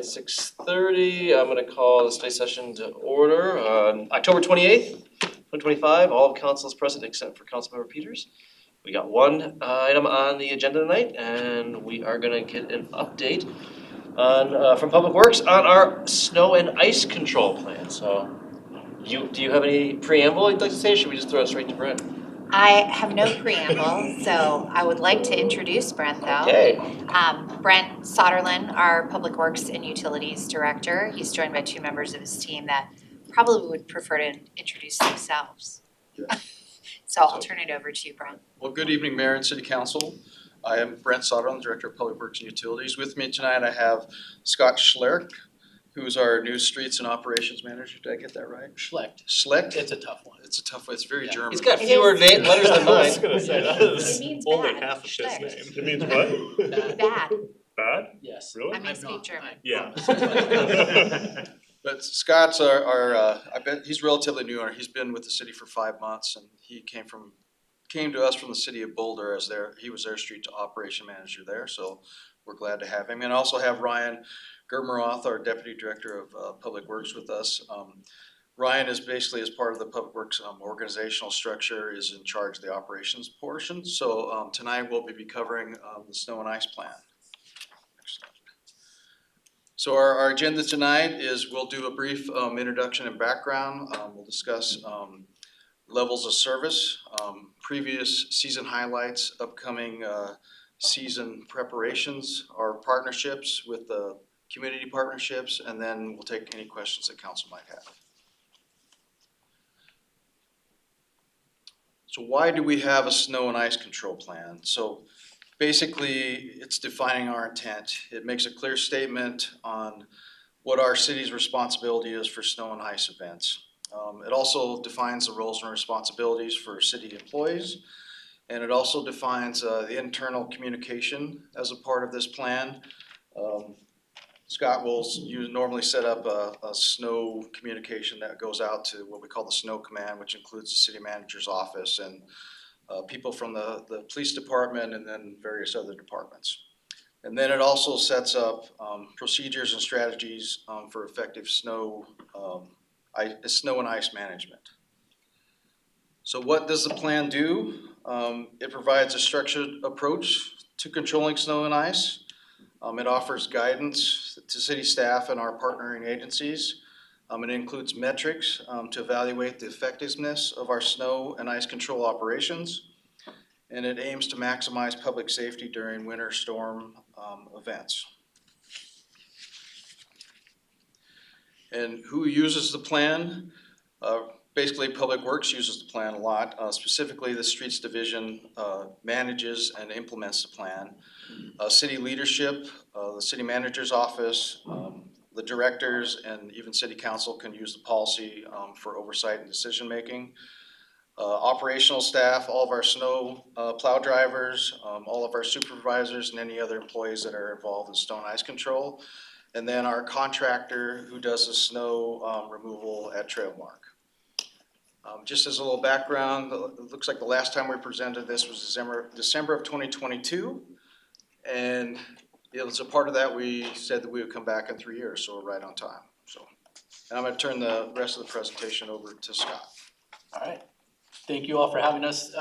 at 6:30. I'm going to call the study session to order on October 28th, 2025. All of council is present except for Councilmember Peters. We got one item on the agenda tonight, and we are going to get an update on from Public Works on our snow and ice control plan. So, do you have any preamble you'd like to say, or should we just throw it straight to Brent? I have no preamble, so I would like to introduce Brent though. Okay. Brent Soderlin, our Public Works and Utilities Director. He's joined by two members of his team that probably would prefer to introduce themselves. So I'll turn it over to you, Brent. Well, good evening, Mayor and City Council. I am Brent Soderlin, Director of Public Works and Utilities. With me tonight, I have Scott Schlerk, who's our new Streets and Operations Manager. Did I get that right? Schlecht. Schlecht? It's a tough one. It's a tough one. It's very Yeah. German. He's got It fewer is. letters than I was mine. gonna say, that It is means only bad. half of his Schlecht. name. It means what? Bad. Bad? Yes. Really? I may I'm speak not- German. Yeah. But Scott's I bet he's relatively new. He's been with the city for 5 months, and he came to us from the city of Boulder as he was their street operation manager there. So we're glad to have him. And also have Ryan Germeroth, our Deputy Director of Public Works with us. Ryan is basically, as part of the Public Works organizational structure, is in charge of the operations portion. So tonight we'll be covering the snow and ice plan. Excellent. So our agenda tonight is we'll do a brief introduction and background. We'll discuss levels of service, previous season highlights, upcoming season preparations, our partnerships with the community partnerships, and then we'll take any questions that council might have. So why do we have a snow and ice control plan? So basically, it's defining our intent. It makes a clear statement on what our city's responsibility is for snow and ice events. It also defines the roles and responsibilities for city employees, and it also defines the internal communication as a part of this plan. Scott will normally set up a snow communication that goes out to what we call the snow command, which includes the city manager's office and people from the police department and then various other departments. And then it also sets up procedures and strategies for effective snow and ice management. So what does the plan do? It provides a structured approach to controlling snow and ice. It offers guidance to city staff and our partnering agencies. It includes metrics to evaluate the effectiveness of our snow and ice control operations. And it aims to maximize public safety during winter storm events. And who uses the plan? Basically, Public Works uses the plan a lot. Specifically, the Streets Division manages and implements the plan. City leadership, the city manager's office, the directors, and even city council can use the policy for oversight and decision making. Operational staff, all of our snow plow drivers, all of our supervisors, and any other employees that are involved in snow and ice control. And then our contractor who does the snow removal at Trailmark. Just as a little background, it looks like the last time we presented this was December of 2022. And as a part of that, we said that we would come back in 3 years, so we're right on time. So, and I'm gonna turn the rest of the presentation over to Scott. All right. Thank you all for having us.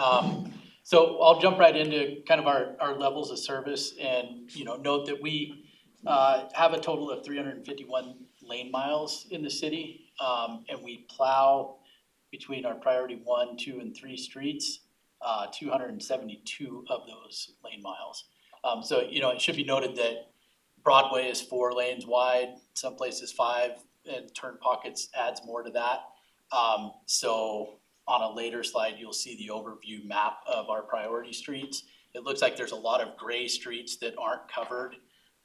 So I'll jump right into kind of our levels of service and, note that we have a total of 351 lane miles in the city. And we plow between our priority 1, 2, and 3 streets, 272 of those lane miles. So, it should be noted that Broadway is 4 lanes wide, some places 5, and turn pockets adds more to that. So on a later slide, you'll see the overview map of our priority streets. It looks like there's a lot of gray streets that aren't covered,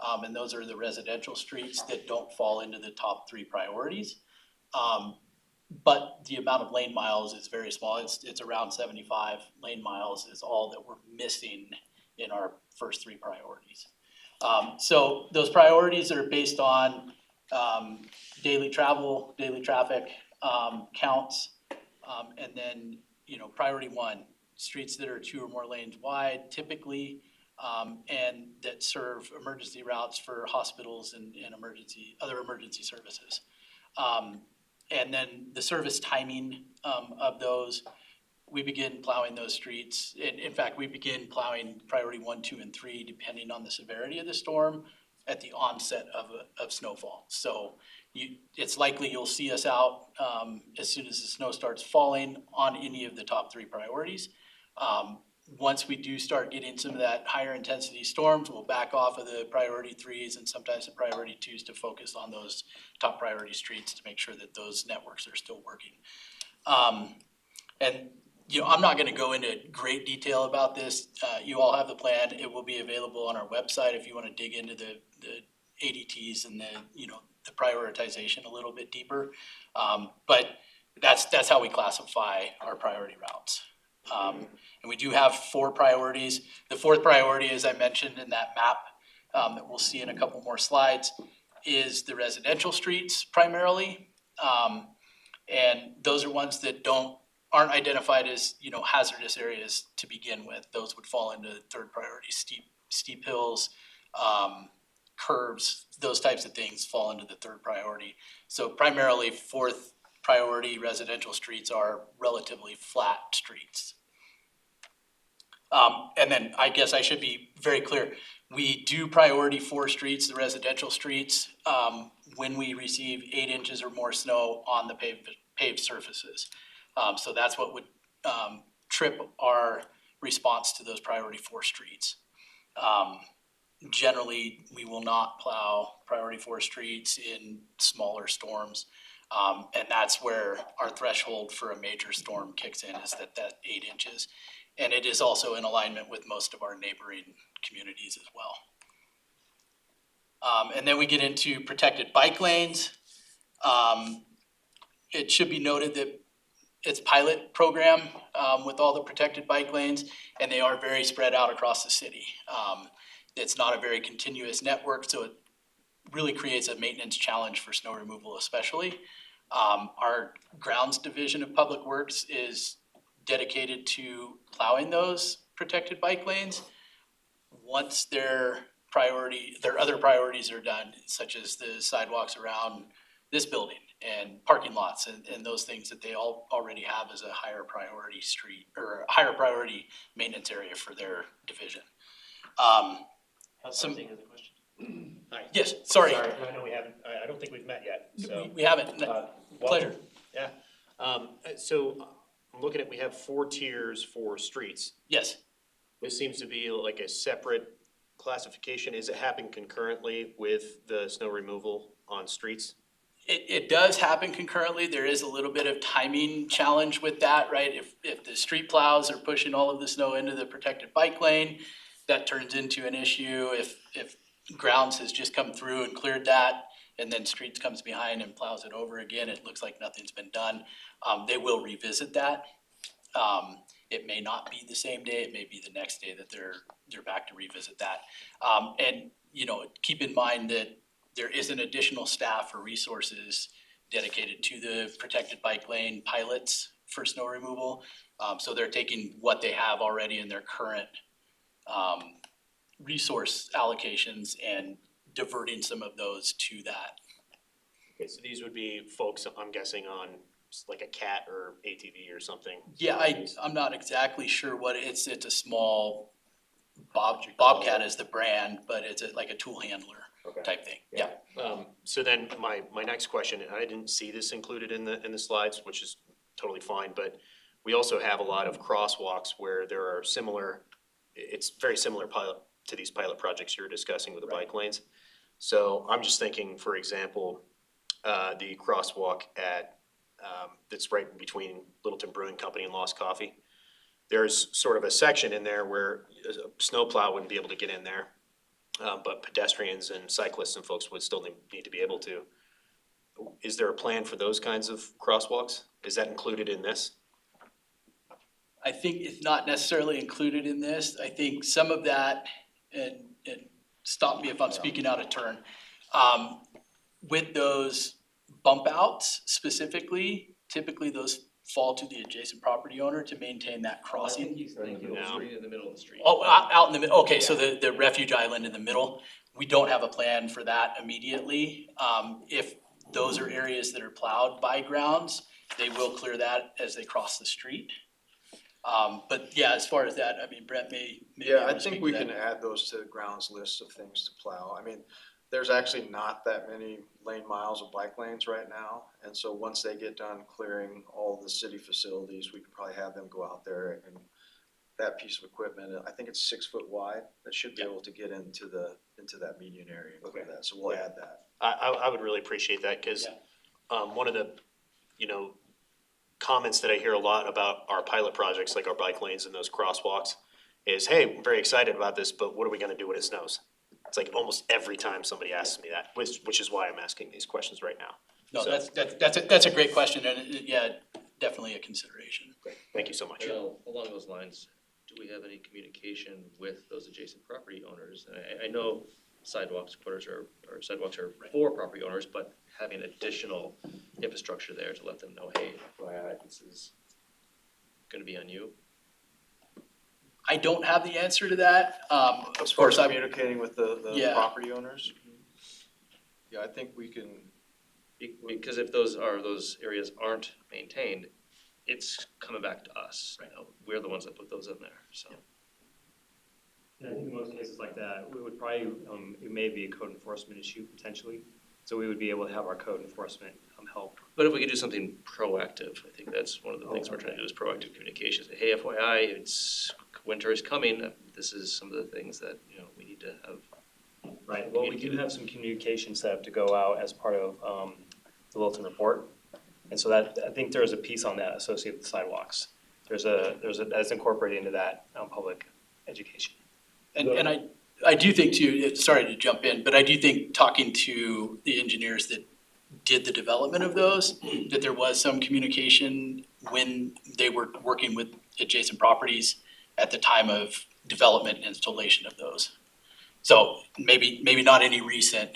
and those are the residential streets that don't fall into the top 3 priorities. But the amount of lane miles is very small. It's around 75 lane miles is all that we're missing in our first 3 priorities. So those priorities are based on daily travel, daily traffic counts, and then priority 1, streets that are 2 or more lanes wide. Typically, and that serve emergency routes for hospitals and other emergency services. And then the service timing of those, we begin plowing those streets. In fact, we begin plowing priority 1, 2, and 3, depending on the severity of the storm at the onset of snowfall. So it's likely you'll see us out as soon as the snow starts falling on any of the top 3 priorities. Once we do start getting some of that higher intensity storms, we'll back off of the priority 3s and sometimes the priority 2s to focus on those top priority streets to make sure that those networks are still working. And I'm not gonna go into great detail about this. You all have the plan. It will be available on our website if you wanna dig into the ADTs and the prioritization a little bit deeper. But that's how we classify our priority routes. And we do have 4 priorities. The 4th priority, as I mentioned in that map, that we'll see in a couple more slides, is the residential streets primarily. And those are ones that aren't identified as, hazardous areas to begin with. Those would fall into the 3rd priority. Steep hills, curves, those types of things fall into the 3rd priority. So primarily 4th priority residential streets are relatively flat streets. And then I guess I should be very clear. We do priority 4 streets, the residential streets, when we receive 8 inches or more snow on the paved surfaces. So that's what would trip our response to those priority 4 streets. Generally, we will not plow priority 4 streets in smaller storms. And that's where our threshold for a major storm kicks in, is that 8 inches. And it is also in alignment with most of our neighboring communities as well. And then we get into protected bike lanes. It should be noted that it's pilot program with all the protected bike lanes, and they are very spread out across the city. It's not a very continuous network, so it really creates a maintenance challenge for snow removal especially. Our grounds division of Public Works is dedicated to plowing those protected bike lanes. Once their other priorities are done, such as the sidewalks around this building and parking lots and those things that they already have as a higher priority street or a higher priority maintenance area for their division. Councilor, any other question? Hi. Yes, sorry. No, we haven't, I don't think we've met yet, so. We haven't. Pleasure. Yeah, so I'm looking at, we have 4 tiers for streets. Yes. This seems to be like a separate classification. Is it happening concurrently with the snow removal on streets? It does happen concurrently. There is a little bit of timing challenge with that, right? If the street plows are pushing all of the snow into the protected bike lane, that turns into an issue. If grounds has just come through and cleared that, and then streets comes behind and plows it over again, it looks like nothing's been done. They will revisit that. It may not be the same day, it may be the next day that they're back to revisit that. And keep in mind that there isn't additional staff or resources dedicated to the protected bike lane pilots for snow removal. So they're taking what they have already in their current resource allocations and diverting some of those to that. Okay, so these would be folks, I'm guessing, on like a CAT or ATV or something. Yeah, I'm not exactly sure what it's a small Bobcat is the brand, but it's like a tool handler type thing. Yeah. So then my next question, and I didn't see this included in the slides, which is totally fine, but we also have a lot of crosswalks where there are it's very similar to these pilot projects you were discussing with the bike lanes. So I'm just thinking, for example, the crosswalk that's right between Littleton Brewing Company and Lost Coffee. There's sort of a section in there where a snowplow wouldn't be able to get in there, but pedestrians and cyclists and folks would still need to be able to. Is there a plan for those kinds of crosswalks? Is that included in this? I think it's not necessarily included in this. I think some of that, and stop me if I'm speaking out of turn, with those bump outs specifically, typically those fall to the adjacent property owner to maintain that crossing. He's thinking No. street in the middle of the street. Oh, out in the middle, okay, so the refuge island in the middle, we don't have a plan for that immediately. If those are areas that are plowed by grounds, they will clear that as they cross the street. But yeah, as far as that, I mean, Brett may be Yeah, able I to speak think to we that. can add those to the grounds list of things to plow. I mean, there's actually not that many lane miles of bike lanes right now. And so once they get done clearing all the city facilities, we could probably have them go out there and that piece of equipment, I think it's 6 foot wide, that should be able to get into that median area and clear that. So we'll add that. I would really appreciate that, cause, one of the, comments that I hear a lot about our pilot projects, like our bike lanes and those crosswalks, is, hey, I'm very excited about this, but what are we gonna do when it snows? It's like almost every time somebody asks me that, which is why I'm asking these questions right now. No, So- that's a great question, and yeah, definitely a consideration. Thank you so much. Well, along those lines, do we have any communication with those adjacent property owners? And I know sidewalks are for property owners, but having additional infrastructure there to let them know, hey, FYI, this is gonna be on you. I don't have the answer to that, As of far as course, I, communicating with the Yeah. property owners, yeah, I think we can, Because if those areas aren't maintained, it's coming back to us. Right. We're the ones that put those in there, so. And I think in most cases like that, we would probably, it may be a code enforcement issue potentially. So we would be able to have our code enforcement help. But if we could do something proactive, I think that's one of the things we're trying to do is proactive communication. Say, hey, FYI, winter is coming. This is some of the things that, we need to have. Right, well, we do have some communication set up to go out as part of the Wilton report. And so that, I think there's a piece on that associated with sidewalks. That's incorporated into that public education. and I do think too, sorry to jump in, but I do think talking to the engineers that did the development of those, that there was some communication when they were working with adjacent properties at the time of development and installation of those. So maybe not any recent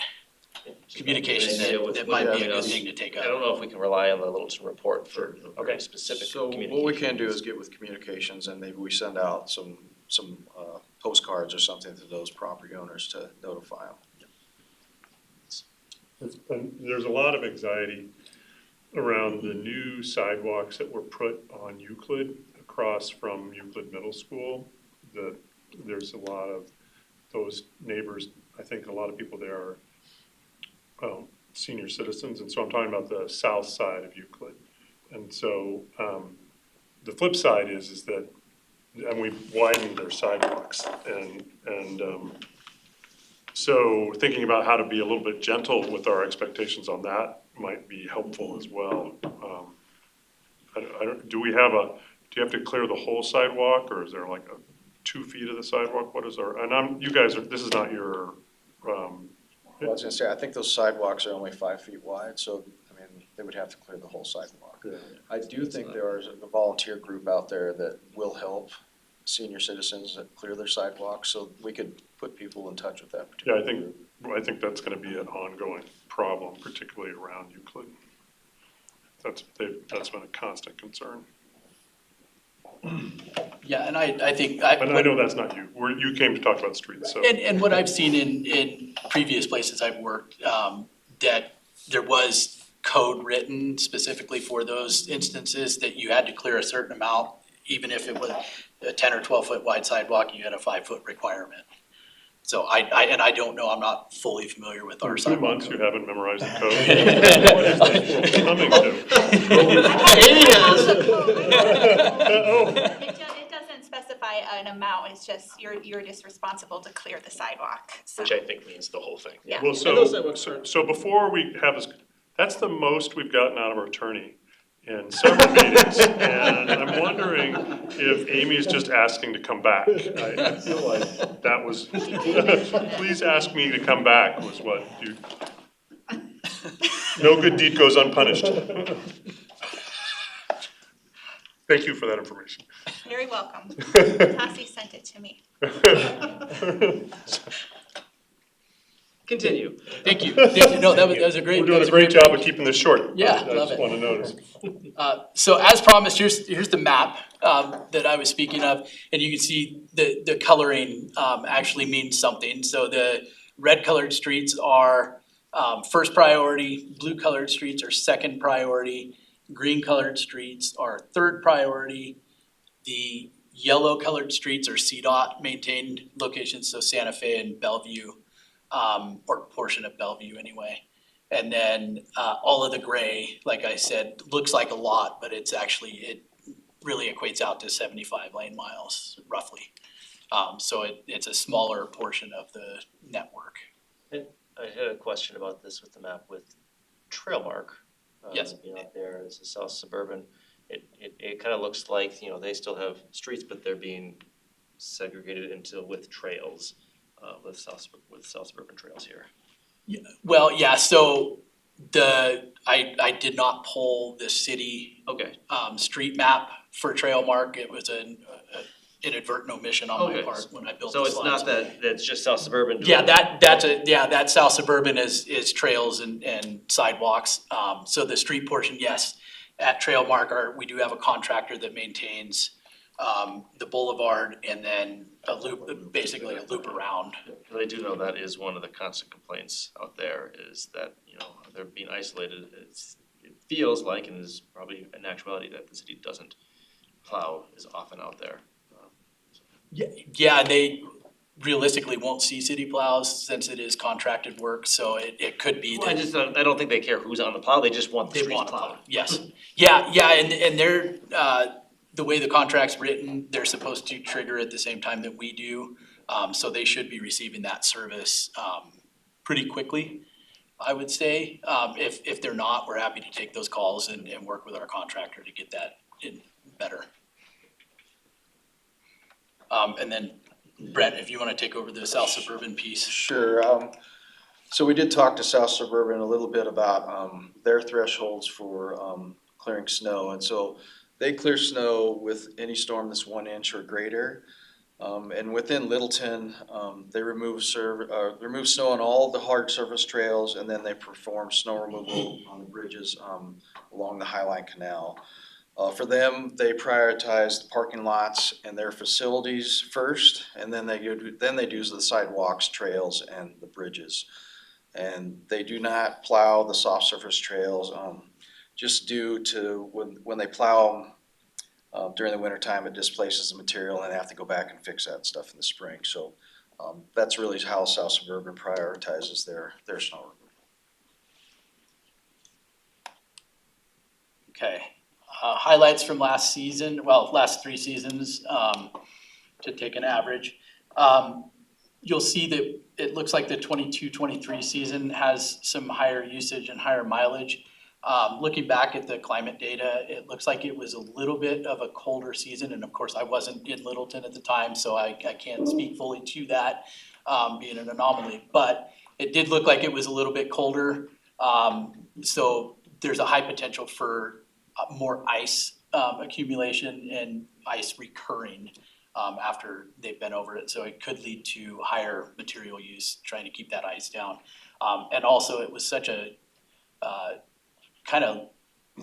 communication that might be a good thing to take I up. don't know if we can rely on the Littleton report for Okay. very specific so communication. what we can do is get with communications and maybe we send out some postcards or something to those property owners to notify them. And there's a lot of anxiety around the new sidewalks that were put on Euclid across from Euclid Middle School. There's a lot of those neighbors, I think a lot of people there are senior citizens, and so I'm talking about the south side of Euclid. And so the flip side is that, and we've widened their sidewalks, and so thinking about how to be a little bit gentle with our expectations on that might be helpful as well. Do you have to clear the whole sidewalk, or is there like 2 feet of the sidewalk? What is this is not your, Well, I was gonna say, I think those sidewalks are only 5 feet wide, so, I mean, they would have to clear the whole sidewalk. Yeah. I do think there is a volunteer group out there that will help senior citizens that clear their sidewalks, so we could put people in touch with that particular group. I think that's gonna be an ongoing problem, particularly around Euclid. That's been a constant concern. Yeah, and I think. And I know that's not you, you came to talk about streets, so. And what I've seen in previous places I've worked, that there was code written specifically for those instances that you had to clear a certain amount, even if it was a 10 or 12 foot wide sidewalk, you had a 5 foot requirement. So I don't know, I'm not fully familiar with our For 2 sidewalk months, you code. haven't memorized the code. What is this coming to? It doesn't specify an amount, it's just, you're just responsible to clear the sidewalk, so. Which I think means the whole thing. Yeah. Well, And those sidewalks so before we have this, that's the most we've gotten out of our attorney in several meetings. And I'm wondering if Amy's just asking to come back. I feel like that was, please ask me to come back was what you, no good deed goes unpunished. Thank you for that information. Very welcome. Tassie sent it to me. Continue. Thank you, no, that was a great. We're doing a great job of keeping this short. Yeah, I love just it. wanna notice. So as promised, here's the map that I was speaking of, and you can see the coloring actually means something. So the red colored streets are first priority, blue colored streets are second priority, green colored streets are third priority. The yellow colored streets are CDOT maintained locations, so Santa Fe and Bellevue, or portion of Bellevue anyway. And then all of the gray, like I said, looks like a lot, but it really equates out to 75 lane miles roughly. So it's a smaller portion of the network. I had a question about this with the map with Trailmark. Yes. Being out there, it's a South Suburban. It kind of looks like, they still have streets, but they're being segregated with trails, with South Suburban trails here. Well, yeah, so I did not pull the city Okay, street map for Trailmark. It was an inadvertent omission on my Okay. part when I built so the it's slides. not that's just South Suburban. Yeah, that South Suburban is trails and sidewalks. So the street portion, yes, at Trailmark, we do have a contractor that maintains the boulevard and then a loop, basically a loop around. But I do know that is one of the constant complaints out there is that, they're being isolated. It feels like, and is probably an actuality, that the city doesn't plow as often out there. Yeah, they realistically won't see city plows since it is contracted work, so it could be Well, that I don't think they care who's on the plow, they just want the they streets want to plowed. plow. Yes, yeah, and they're, the way the contract's written, they're supposed to trigger at the same time that we do. So they should be receiving that service pretty quickly, I would say. If they're not, we're happy to take those calls and work with our contractor to get that in better. And then Brent, if you wanna take over the South Suburban piece. Sure, so we did talk to South Suburban a little bit about, their thresholds for, clearing snow, and so they clear snow with any storm that's 1 inch or greater. And within Littleton, they remove snow on all the hard surface trails, and then they perform snow removal on the bridges, along the Highline Canal. For them, they prioritize the parking lots and their facilities first, and then they do the sidewalks, trails, and the bridges. And they do not plow the soft surface trails, just due to when they plow during the winter time, it displaces the material and they have to go back and fix that stuff in the spring. So that's really how South Suburban prioritizes their snow removal. Okay, highlights from last season, last 3 seasons, to take an average. You'll see that it looks like the 22-23 season has some higher usage and higher mileage. Looking back at the climate data, it looks like it was a little bit of a colder season, and of course, I wasn't in Littleton at the time, so I can't speak fully to that, being an anomaly, but it did look like it was a little bit colder. So there's a high potential for more ice accumulation and ice recurring after they've been over it, so it could lead to higher material use, trying to keep that ice down. And also, it was such a kind of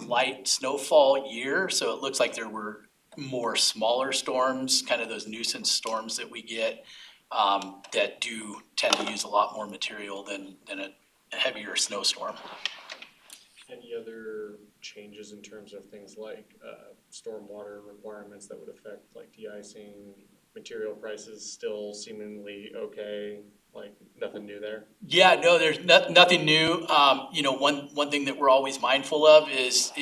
light snowfall year, so it looks like there were more smaller storms, kind of those nuisance storms that we get, that do tend to use a lot more material than a heavier snowstorm. Any other changes in terms of things like stormwater requirements that would affect like de-icing, material prices still seemingly okay, like nothing new there? Yeah, no, there's nothing new. One thing that we're always mindful of is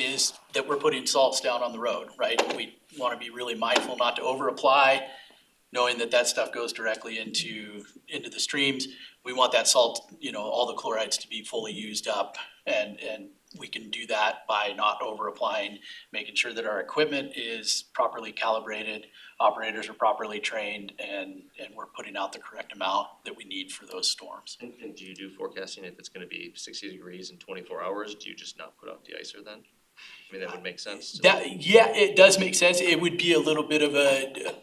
that we're putting salts down on the road, right? We wanna be really mindful not to over apply, knowing that stuff goes directly into the streams. We want that salt, all the chlorides to be fully used up, and we can do that by not over applying, making sure that our equipment is properly calibrated, operators are properly trained, and we're putting out the correct amount that we need for those storms. And do you do forecasting if it's gonna be 60 degrees in 24 hours? Do you just not put out de-icer then? I mean, that would make sense. It does make sense. It would be a little bit of a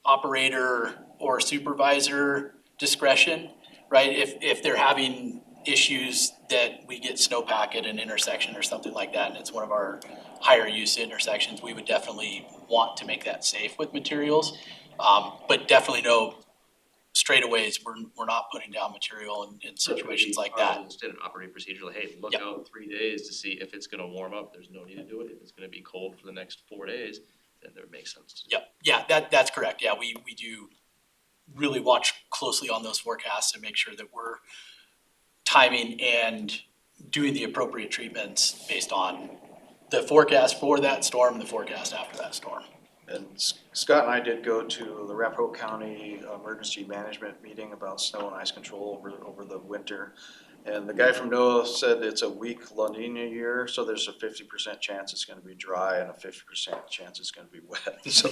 operator or supervisor discretion. right? If they're having issues that we get snowpack at an intersection or something like that, and it's one of our higher use intersections, we would definitely want to make that safe with materials. But definitely no straightaways, we're not putting down material in situations like that. Instead of operating procedure, like, hey, look Yep. out 3 days to see if it's gonna warm up, there's no need to do it. If it's gonna be cold for the next 4 days, then there makes sense to do it. Yep, yeah, that's correct. Yeah, we do really watch closely on those forecasts and make sure that we're timing and doing the appropriate treatments based on the forecast for that storm and the forecast after that storm. And Scott and I did go to the Arapahoe County Emergency Management meeting about snow and ice control over the winter. And the guy from NOAA said it's a weak La Nina year, so there's a 50% chance it's gonna be dry and a 50% chance it's gonna be wet. So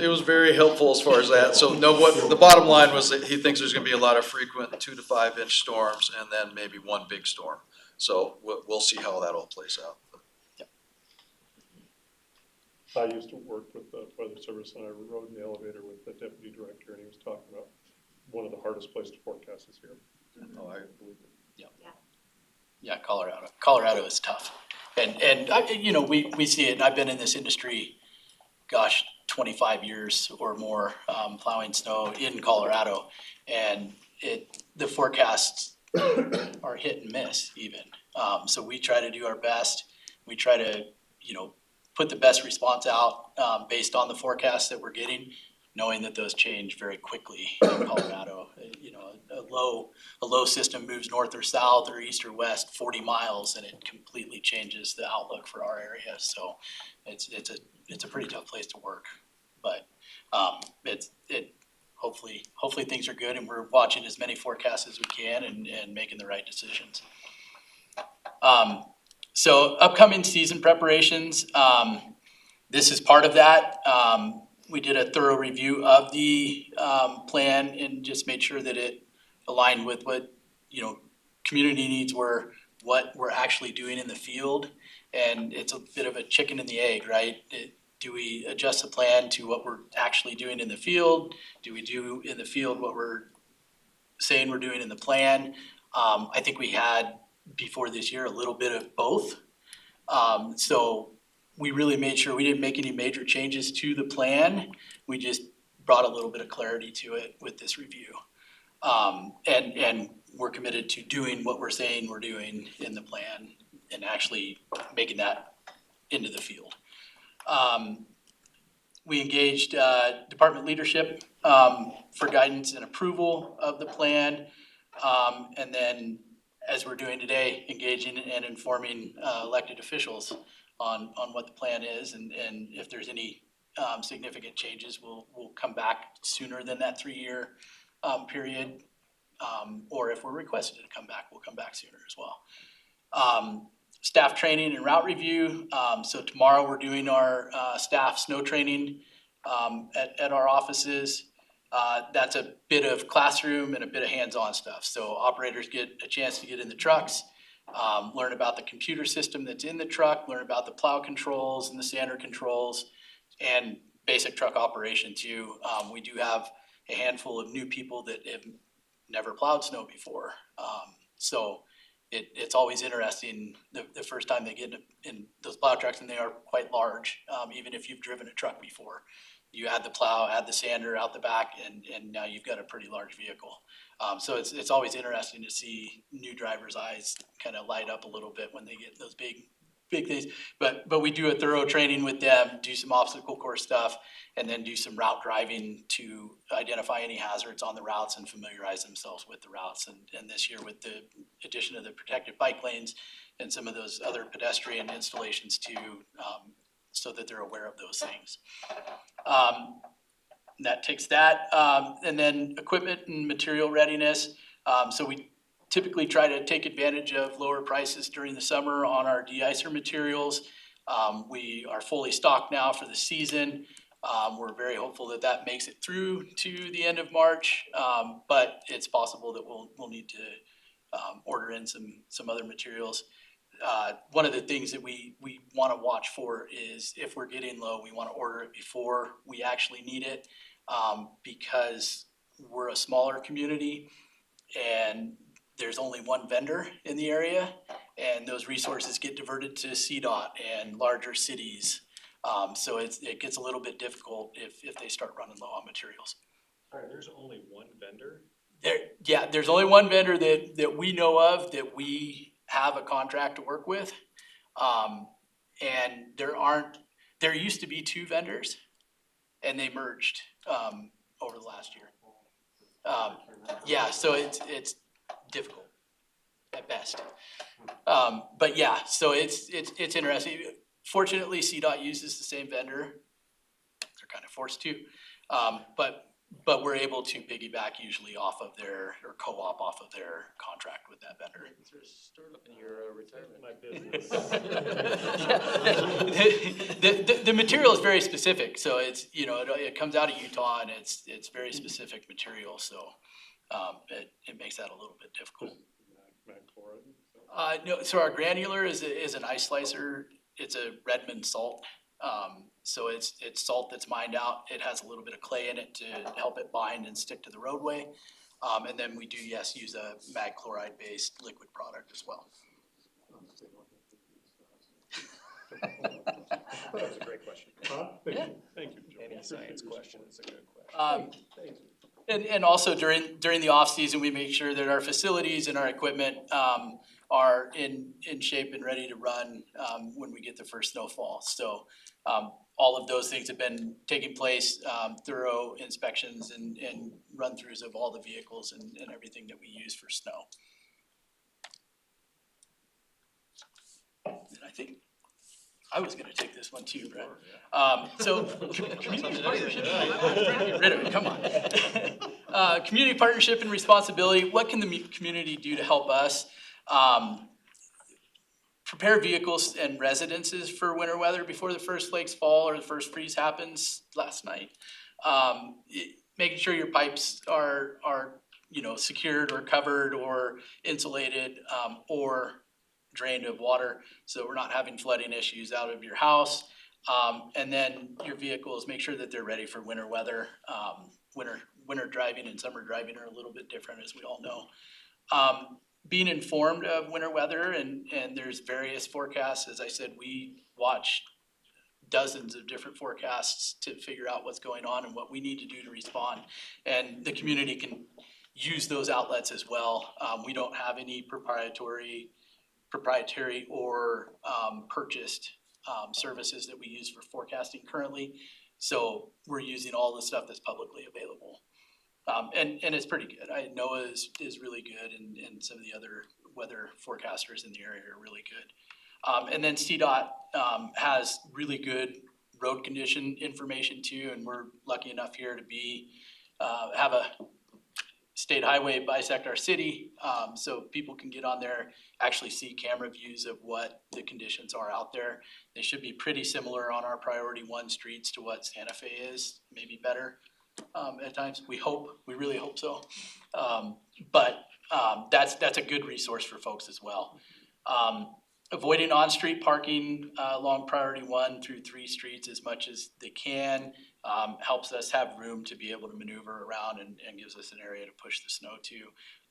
it was very helpful as far as that. So no, what the bottom line was that he thinks there's gonna be a lot of frequent 2 to 5 inch storms and then maybe one big storm. So we'll see how that all plays out. I used to work with the weather service and I rode in the elevator with the deputy director and he was talking about one of the hardest places to forecast is here. Oh, I believe it. Yeah, Colorado is tough. And I, you know, we see it, and I've been in this industry, gosh, 25 years or more, plowing snow in Colorado. And the forecasts are hit and miss even. So we try to do our best. We try to, you know, put the best response out, based on the forecasts that we're getting, knowing that those change very quickly in Colorado. You know, a low system moves north or south or east or west 40 miles and it completely changes the outlook for our area. So it's a pretty tough place to work. But hopefully things are good and we're watching as many forecasts as we can and making the right decisions. So upcoming season preparations, this is part of that. We did a thorough review of the plan and just made sure that it aligned with what, you know, community needs were, what we're actually doing in the field. And it's a bit of a chicken and the egg, right? Do we adjust the plan to what we're actually doing in the field? Do we do in the field what we're saying we're doing in the plan? I think we had before this year a little bit of both. So we really made sure we didn't make any major changes to the plan. We just brought a little bit of clarity to it with this review. And we're committed to doing what we're saying we're doing in the plan and actually making that into the field. We engaged department leadership for guidance and approval of the plan. And then, as we're doing today, engaging and informing elected officials on what the plan is, and if there's any significant changes, we'll come back sooner than that 3-year period. Or if we're requested to come back, we'll come back sooner as well. Staff training and route review. So tomorrow we're doing our staff snow training at our offices. That's a bit of classroom and a bit of hands-on stuff. So operators get a chance to get in the trucks, learn about the computer system that's in the truck, learn about the plow controls and the sander controls, and basic truck operation too. We do have a handful of new people that have never plowed snow before. So it's always interesting the first time they get in those plow trucks, and they are quite large, even if you've driven a truck before. You add the plow, add the sander out the back, and now you've got a pretty large vehicle. So it's always interesting to see new drivers' eyes kind of light up a little bit when they get those big things. But we do a thorough training with them, do some obstacle course stuff, and then do some route driving to identify any hazards on the routes and familiarize themselves with the routes. And this year, with the addition of the protected bike lanes and some of those other pedestrian installations too, so that they're aware of those things. That takes that. And then equipment and material readiness. So we typically try to take advantage of lower prices during the summer on our de-icer materials. We are fully stocked now for the season. We're very hopeful that that makes it through to the end of March, but it's possible that we'll need to order in some other materials. One of the things that we want to watch for is if we're getting low, we want to order it before we actually need it, because we're a smaller community and there's only one vendor in the area, and those resources get diverted to CDOT and larger cities. So it gets a little bit difficult if they start running low on materials. Alright, there's only one vendor? There's only one vendor that we know of that we have a contract to work with. And there used to be two vendors and they merged, over the last year. So it's difficult at best. But yeah, so it's interesting. Fortunately, CDOT uses the same vendor. They're kind of forced to. But we're able to piggyback usually off of or co-op off of their contract with that vendor. In your retirement. My business. The material is very specific, so it's, it comes out of Utah and it's very specific material, so it makes that a little bit difficult. Mag chloride? No, so our granular is an ice slicer. It's a Redmond salt. So it's salt that's mined out. It has a little bit of clay in it to help it bind and stick to the roadway. And then we do, use a mag chloride based liquid product as well. That's a great question. Huh? Thank you, Joe. Maybe a science question, it's a good question. Thank you. And also during the off season, we make sure that our facilities and our equipment are in shape and ready to run when we get the first snowfall. So all of those things have been taking place, thorough inspections and run-throughs of all the vehicles and everything that we use for snow. And I think I was gonna take this one too, Brett. Community partnership. Get rid of it, come on. Community partnership and responsibility. What can the community do to help us? Prepare vehicles and residences for winter weather before the first flakes fall or the first freeze happens last night. Making sure your pipes are secured or covered or insulated, or drained of water, so we're not having flooding issues out of your house. And then your vehicles, make sure that they're ready for winter weather. Winter driving and summer driving are a little bit different, as we all know. Being informed of winter weather and there's various forecasts. As I said, we watch dozens of different forecasts to figure out what's going on and what we need to do to respond. And the community can use those outlets as well. We don't have any proprietary or purchased services that we use for forecasting currently. So we're using all the stuff that's publicly available. And it's pretty good. NOAA is really good and some of the other weather forecasters in the area are really good. And then CDOT has really good road condition information too, and we're lucky enough here to have a state highway bisect our city, so people can get on there, actually see camera views of what the conditions are out there. They should be pretty similar on our priority 1 streets to what Santa Fe is, maybe better at times. We really hope so. But that's a good resource for folks as well. Avoiding on-street parking along priority 1 through 3 streets as much as they can helps us have room to be able to maneuver around and gives us an area to push the snow to.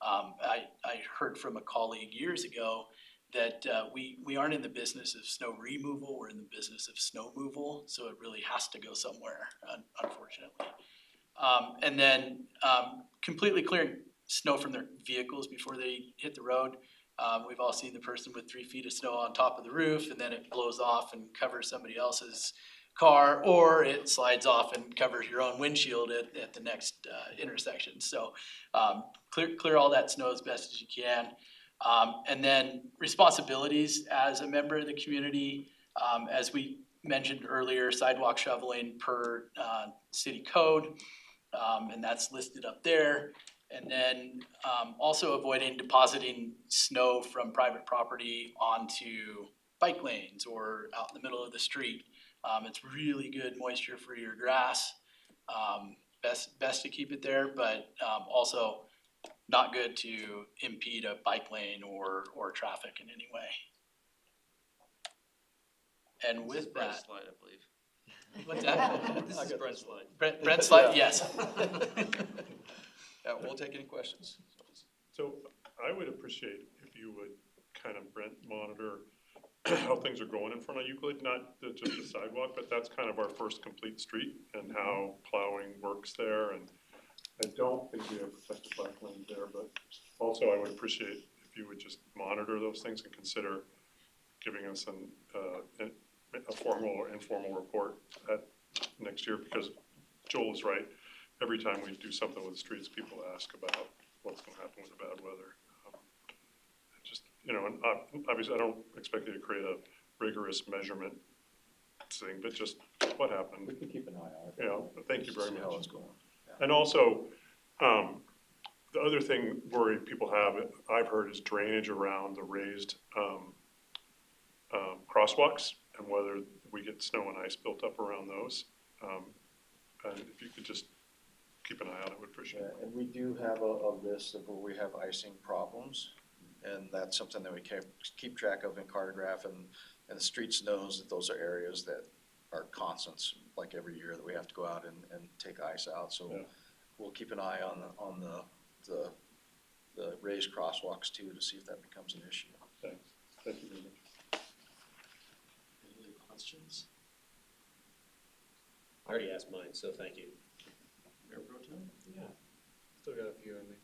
I heard from a colleague years ago that we aren't in the business of snow removal, we're in the business of snow moval, so it really has to go somewhere, unfortunately. And then completely clearing snow from their vehicles before they hit the road. We've all seen the person with 3 feet of snow on top of the roof and then it blows off and covers somebody else's car, or it slides off and covers your own windshield at the next intersection. So clear all that snow as best as you can. And then responsibilities as a member of the community, as we mentioned earlier, sidewalk shoveling per city code, and that's listed up there. And then also avoiding depositing snow from private property onto bike lanes or out in the middle of the street. It's really good moisture for your grass. Best to keep it there, but also not good to impede a bike lane or traffic in any way. And with Brent's that, slide, I believe. what's that? This is Brent's slide. Brent's slide, yes. questions? So I would appreciate if you would kind of, Brent, monitor how things are going in front of Euclid, not just the sidewalk, but that's kind of our first complete street and how plowing works there. And I don't think we have protected bike lanes there, but also I would appreciate if you would just monitor those things and consider giving us a formal or informal report next year, because Joel is right. Every time we do something with the streets, people ask about what's gonna happen with the bad weather. Just, and obviously I don't expect you to create a rigorous measurement thing, but just what happened. We can keep an eye on it. Yeah, thank you very See how much. it's going. And also, the other thing worry people have, I've heard, is drainage around the raised crosswalks and whether we get snow and ice built up around those. And if you could just keep an eye on it, I would appreciate it. And we do have a list of where we have icing problems, and that's something that we keep track of in Cartograph, and the streets knows that those are areas that are constants, like every year that we have to go out and take ice out, so Yeah. we'll keep an eye on the raised crosswalks too, to see if that becomes an issue. Thanks. Thank you very much. Any other questions? I already asked mine, so thank you. Mayor Pro Tem? Yeah, still got a few in me.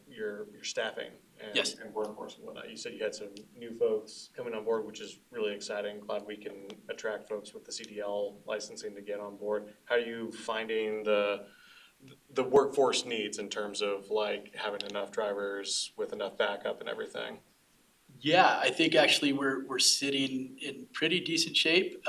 Your staffing and, Yes. and workforce and whatnot. You said you had some new folks coming on board, which is really exciting. Glad we can attract folks with the CDL licensing to get on board. How are you finding the workforce needs in terms of like having enough drivers with enough backup and everything? Yeah, I think actually we're sitting in pretty decent shape.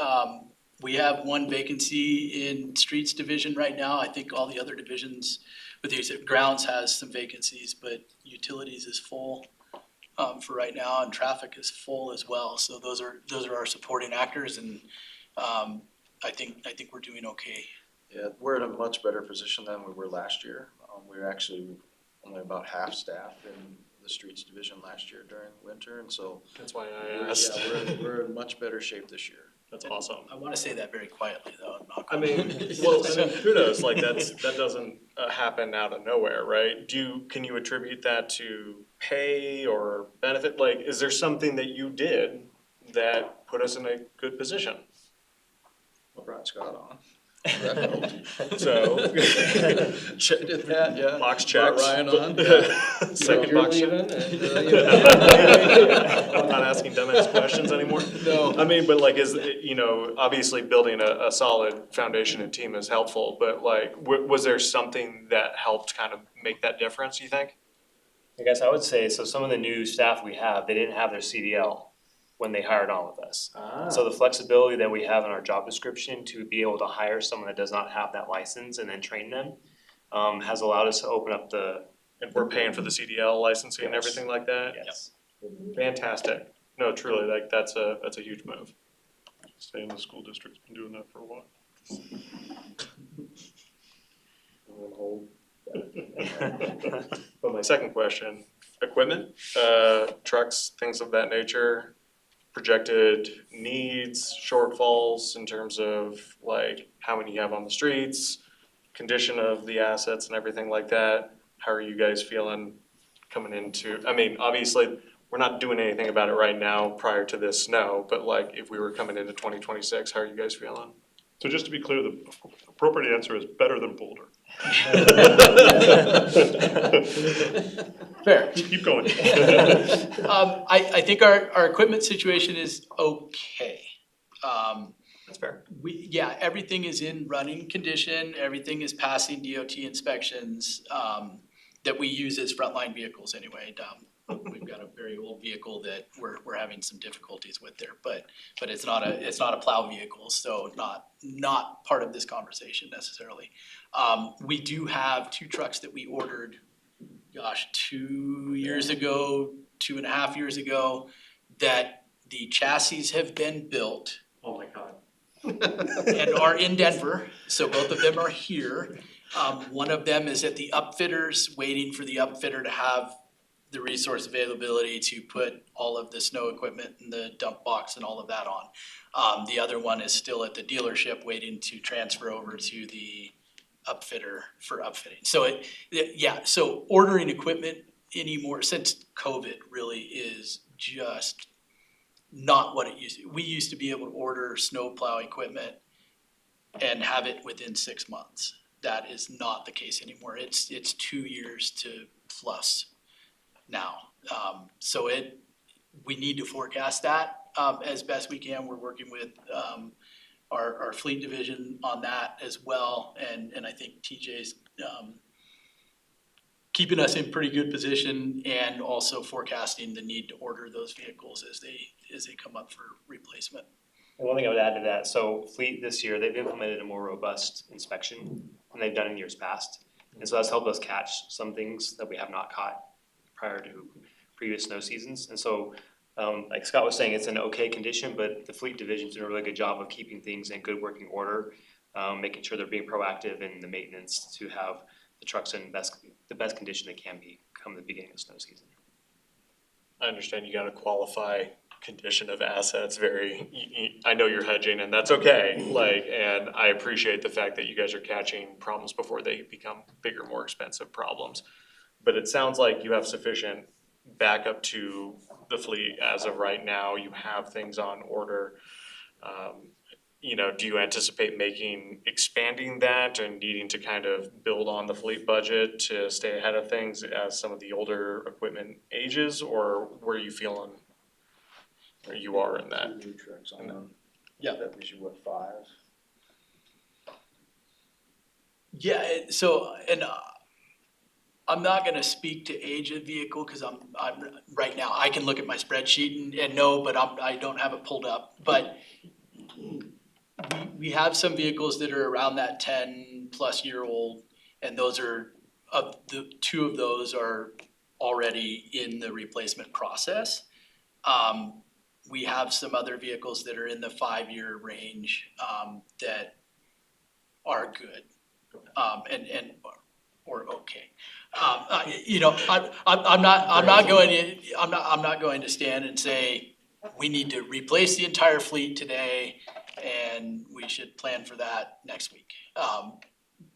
We have one vacancy in streets division right now. I think all the other divisions, with the exception grounds has some vacancies, but utilities is full for right now, and traffic is full as well. So those are our supporting actors, and I think we're doing okay. Yeah, we're in a much better position than we were last year. We were actually only about half staffed in the streets division last year during winter, and so That's why I asked. we're in much better shape this year. That's awesome. I want to say that very quietly though. I mean, kudos, like that doesn't happen out of nowhere, right? Can you attribute that to pay or benefit? Like, is there something that you did that put us in a good position? I brought Scott on. That helped. So, Did that, yeah. box Brought checks. Ryan on. Second You're box check. leaving and, I'm not asking dumbass questions anymore. No. I mean, but like, obviously building a solid foundation and team is helpful, but like, was there something that helped kind of make that difference, you think? I guess I would say, so some of the new staff we have, they didn't have their CDL when they hired on with us. So the flexibility that we have in our job description to be able to hire someone that does not have that license and then train them has allowed us to open up the. And we're paying for the CDL licensing and Yes. everything like that? Yes. Fantastic. No, truly, like, that's a huge move. Stay in the school district's been doing that for a while. But my second question, equipment, trucks, things of that nature, projected needs, shortfalls in terms of like how many you have on the streets, condition of the assets and everything like that. How are you guys feeling coming into, I mean, obviously, we're not doing anything about it right now prior to this snow, but like if we were coming into 2026, how are you guys feeling? So just to be clear, the appropriate answer is better than Boulder. Fair. Keep going. I think our equipment situation is okay. That's fair. Everything is in running condition, everything is passing DOT inspections, that we use as frontline vehicles anyway. We've got a very old vehicle that we're having some difficulties with there, but it's not a plow vehicle, so not part of this conversation necessarily. We do have 2 trucks that we ordered, 2 years ago, 2.5 years ago, that the chassis have been built. Oh my God. And are in Denver, so both of them are here. One of them is at the upfitters, waiting for the upfitter to have the resource availability to put all of the snow equipment and the dump box and all of that on. The other one is still at the dealership, waiting to transfer over to the upfitter for upfitting. So so ordering equipment anymore since COVID really is just not what it used to. We used to be able to order snowplow equipment and have it within 6 months. That is not the case anymore. It's 2 years to plus now. So we need to forecast that as best we can. We're working with our fleet division on that as well, and I think TJ's keeping us in pretty good position and also forecasting the need to order those vehicles as they come up for replacement. And one thing I would add to that, so Fleet this year, they've implemented a more robust inspection than they've done in years past. And so that's helped us catch some things that we have not caught prior to previous snow seasons. And so, like Scott was saying, it's in okay condition, but the Fleet division's doing a really good job of keeping things in good working order, making sure they're being proactive in the maintenance to have the trucks in the best condition they can be come the beginning of snow season. I understand you gotta qualify condition of assets I know you're hedging and that's okay, and I appreciate the fact that you guys are catching problems before they become bigger, more expensive problems. But it sounds like you have sufficient backup to the fleet as of right now, you have things on order. Do you anticipate expanding that and needing to kind of build on the fleet budget to stay ahead of things as some of the older equipment ages, or where are you feeling where you are in that? New trucks on them. Yeah. That was you, 5? Yeah, I'm not gonna speak to age of vehicle, cause I'm right now, I can look at my spreadsheet and know, but I don't have it pulled up, but we have some vehicles that are around that 10+ year old, and those are, two of those are already in the replacement process. We have some other vehicles that are in the 5-year range, that are good, or okay. I'm not going to stand and say, we need to replace the entire fleet today and we should plan for that next week.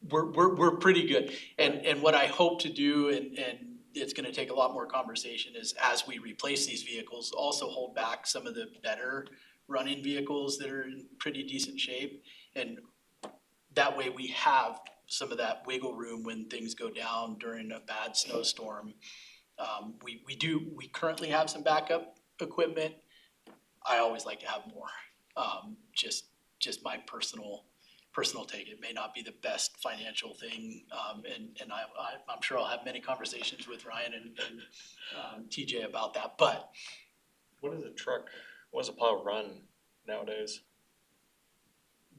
We're pretty good. And what I hope to do, and it's gonna take a lot more conversation, is as we replace these vehicles, also hold back some of the better running vehicles that are in pretty decent shape. And that way we have some of that wiggle room when things go down during a bad snowstorm. We currently have some backup equipment. I always like to have more. Just my personal take. It may not be the best financial thing, and I'm sure I'll have many conversations with Ryan and TJ about that, but. What does a plow run nowadays?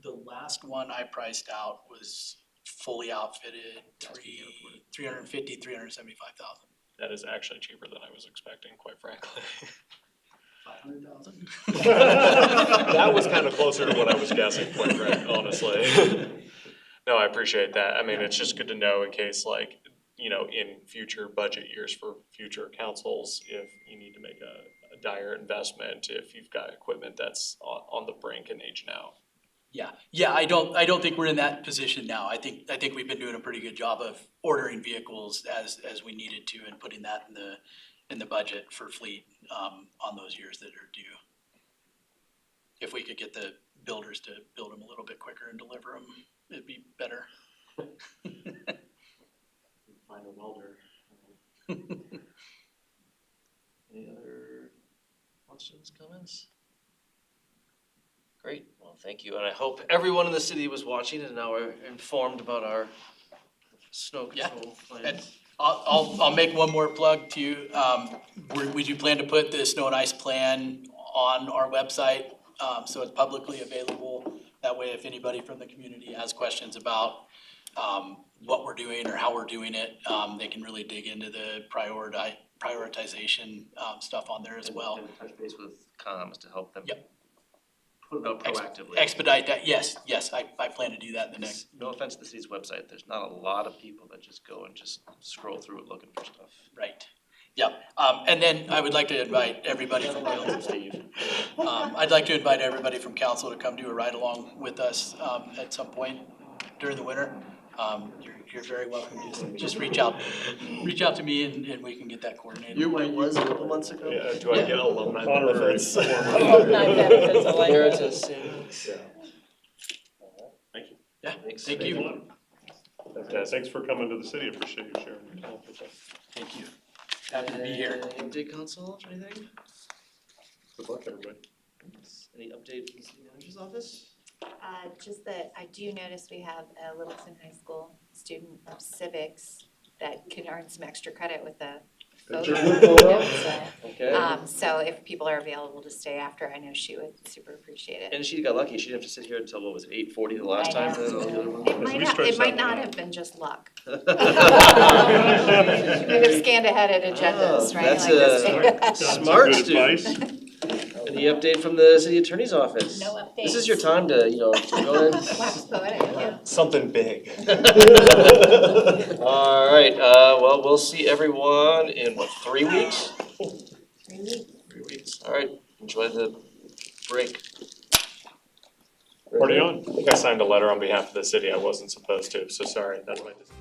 The last one I priced out was fully outfitted, $375,000. That is actually cheaper than I was expecting, quite frankly. $500,000. That was kind of closer to what I was guessing, quite frankly, honestly. No, I appreciate that. I mean, it's just good to know in case in future budget years for future councils, if you need to make a dire investment, if you've got equipment that's on the brink and aging out. Yeah, I don't think we're in that position now. I think we've been doing a pretty good job of ordering vehicles as we needed to and putting that in the budget for fleet on those years that are due. If we could get the builders to build them a little bit quicker and deliver them, it'd be better. Find a welder. Any other questions, comments? Great, well, thank you, and I hope everyone in the city was watching and now are informed about our snow control plans. And I'll make one more plug to you. We do plan to put the snow and ice plan on our website, so it's publicly available. That way, if anybody from the community has questions about what we're doing or how we're doing it, they can really dig into the prioritization stuff on there as well. And touch base with comms to help them. Yep. Put it out proactively. Expedite that, yes, I plan to do that in the next. No offense to the city's website, there's not a lot of people that just go and just scroll through it looking for stuff. Right, yep, and then I would like to invite everybody from council, Steve. I'd like to invite everybody from council to come do a ride along with us, at some point during the winter. You're very welcome, just reach out to me and we can get that coordinated. It was a couple months ago. Yeah, do I get alumni Honorary benefits? Emeritus in- Yeah, Thanks. thank you. Thanks for coming to the city, appreciate you sharing your time with us. Thank you. Happy to be here. Any update console or anything? Good luck, everybody. Any update from the city manager's office? Just that I do notice we have a Littleton High School student of civics that can earn some extra credit with a photo. Okay. So if people are available to stay after, I know she would super appreciate it. And she got lucky, she didn't have to sit here until, what was it, 8:40 the last I time? know. then all the other ones? It might we not, stretched it might that one not out. have been just luck. She might have scanned ahead at agendas, right? That's Like this. Got some Smart good student. advice. Any update from the city attorney's office? No updates. This is your time to, go in. Wax poetic, yeah. Something big. All right, well, we'll see everyone in what, 3 weeks? 3 weeks. 3 weeks. All right, enjoy the break. Party on. I think I signed a letter on behalf of the city I wasn't supposed to, so sorry, that's my decision.